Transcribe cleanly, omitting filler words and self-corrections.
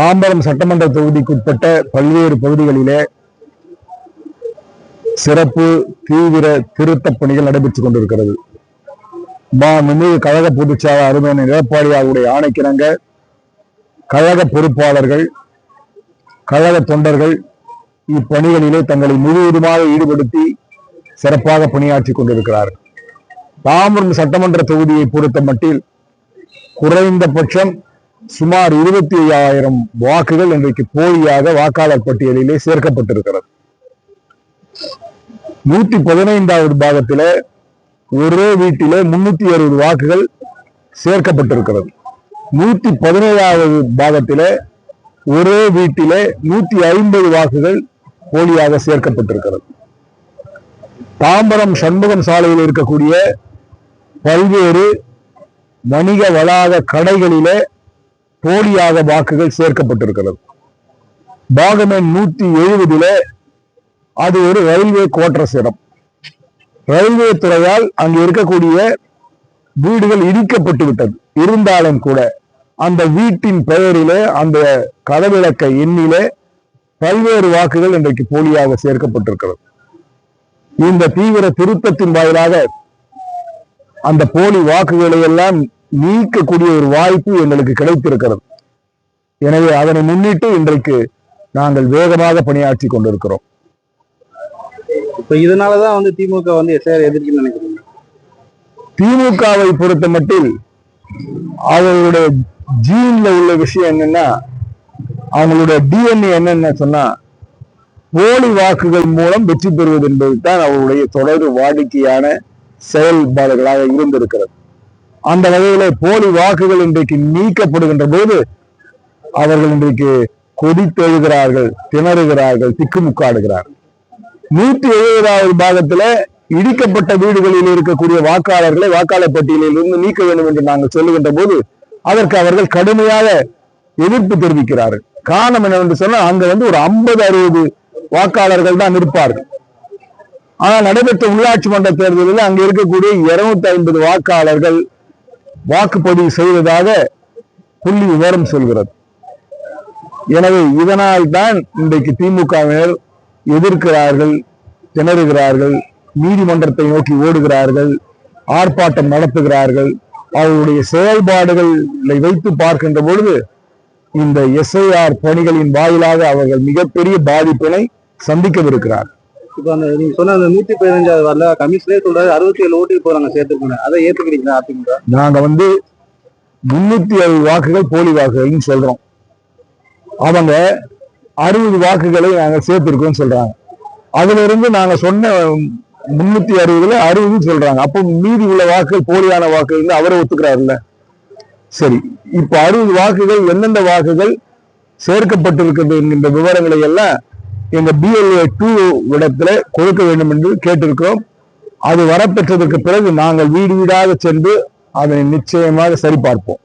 தாம்பரம் சட்டமன்ற தொகுதிக்குட்பட்ட பல்வேறு பகுதிகளிலே சிறப்பு தீவிர திருத்தப் பணிகள் நடைபெற்றுக் கொண்டிருக்கிறது. மாண்புமிகு கழக பொதுச்செயலாளர் அருமையான எடப்பாடியாருடைய ஆணைக்கிணங்க கழக பொறுப்பாளர்கள், கழக தொண்டர்கள் இப்பணிகளிலே தங்களை முழுவதுமாக ஈடுபடுத்தி சிறப்பாக பணியாற்றி கொண்டிருக்கிறார்கள். தாம்பரம் சட்டமன்ற தொகுதியை பொறுத்த மட்டில் குறைந்தபட்சம் சுமார் 25,000 வாக்குகள் இன்றைக்கு போலியாக வாக்காளர் பட்டியலிலே சேர்க்கப்பட்டிருக்கிறது. 115வது பாகத்திலே ஒரே வீட்டிலே 360 வாக்குகள் சேர்க்கப்பட்டிருக்கிறது. 117வது பாகத்திலே ஒரே வீட்டிலே 150 வாக்குகள் போலியாக சேர்க்கப்பட்டிருக்கிறது. தாம்பரம் சண்முகம் சாலையில் இருக்கக்கூடிய பல்வேறு வணிக வளாக கடைகளிலே போலியாக வாக்குகள் சேர்க்கப்பட்டிருக்கிறது. பாகம் எண் 170 அது ஒரு ரயில்வே குவார்டர்ஸ் இடம். ரயில்வே துறையால் அங்கு இருக்கக்கூடிய வீடுகள் இடிக்கப்பட்டு விட்டது. இருந்தாலும் கூட அந்த வீட்டின் பெயரிலே அந்த கதவிளக்க எண்ணிலே பல்வேறு வாக்குகள் இன்றைக்கு போலியாக சேர்க்கப்பட்டிருக்கிறது. இந்த தீவிர திருத்தத்தின் வாயிலாக அந்த போலி வாக்குகளை எல்லாம் நீக்கக்கூடிய ஒரு வாய்ப்பு எங்களுக்கு கிடைத்திருக்கிறது. எனவே அதனை முன்னிட்டு இன்றைக்கு நாங்கள் வேகமாக பணியாற்றி கொண்டிருக்கிறோம். இப்ப இதனாலதான் திமுக எஸ்ஐஆர் எதிர்க்குன்னு நினைக்கிறீங்க? திமுகவை பொறுத்த மட்டில் அவர்களுடைய ஜீன்ல உள்ள விஷயம் என்னன்னா, அவங்களுடைய டிஎன்ஏ என்னன்னு சொன்னா போலி வாக்குகள் மூலம் வெற்றி பெறுவது என்பது தான் அவருடைய தொடர் வாடிக்கையான செயல்பாடுகளாக இருந்திருக்கிறது. அந்த வகையில போலி வாக்குகள் இன்றைக்கு நீக்கப்படுகின்ற போது அவர்கள் இன்றைக்கு கொதித்தெழுகிறார்கள், திணறுகிறார்கள், திக்குமுக்காடுகிறார்கள். 170வது பாகத்துல இடிக்கப்பட்ட வீடுகளில் இருக்கக்கூடிய வாக்காளர்களை வாக்காளர் பட்டியலில் இருந்து நீக்க வேண்டும் என்று நாங்கள் சொல்லுகின்ற போது அதற்கு அவர்கள் கடுமையாக எதிர்ப்பு தெரிவிக்கிறார்கள். காரணம் என்னவென்று சொன்னா அங்க ஒரு 50-60 வாக்காளர்கள் தான் இருப்பார்கள். ஆனால் நடைபெற்ற உள்ளாட்சி மன்ற தேர்தலில் அங்க இருக்கக்கூடிய 250 வாக்காளர்கள் வாக்குப்பதிவு செய்வதாக புள்ளி விவரம் சொல்கிறது. எனவே இதனால் தான் இன்றைக்கு திமுகவினர் எதிர்க்கிறார்கள், திணறுகிறார்கள், நீதிமன்றத்தை நோக்கி ஓடுகிறார்கள், ஆர்ப்பாட்டம் நடத்துகிறார்கள். அவருடைய செயல்பாடுகளை வைத்து பார்க்கின்ற பொழுது இந்த எஸ்ஐஆர் பணிகளின் வாயிலாக அவர்கள் மிகப்பெரிய பாதிப்பினை சந்திக்கவிருக்கிறார். இப்ப நீங்க சொன்ன 115வது வரல கமிஷனே சொல்றாரு 67 ஓட்டுக்கு போறாங்க சேர்த்துக்கணும். அதை ஏத்துக்கிறீங்களா? அதிமுக நாங்க 307 வாக்குகள் போலி வாக்குகள்னு சொல்றோம். அவங்க 60 வாக்குகளை நாங்க சேர்த்திருக்கோம் சொல்றாங்க. அதுல இருந்து நாங்க சொன்ன 360ல 60 சொல்றாங்க. அப்போ மீதி உள்ள வாக்குகள் போலியான வாக்குகள் அவரை ஒத்துக்கிறாருல்ல. சரி, இப்ப 60 வாக்குகள் எந்தெந்த வாக்குகள் சேர்க்கப்பட்டிருக்கிறது என்கின்ற விவரங்களை எல்லாம் எங்க BLA 2 இடத்துல கொடுக்க வேண்டும் என்று கேட்டிருக்கிறோம். அது வரப்பெற்றதற்கு பிறகு நாங்கள் வீடு வீடாக சென்று அதனை நிச்சயமாக சரிபார்ப்போம்.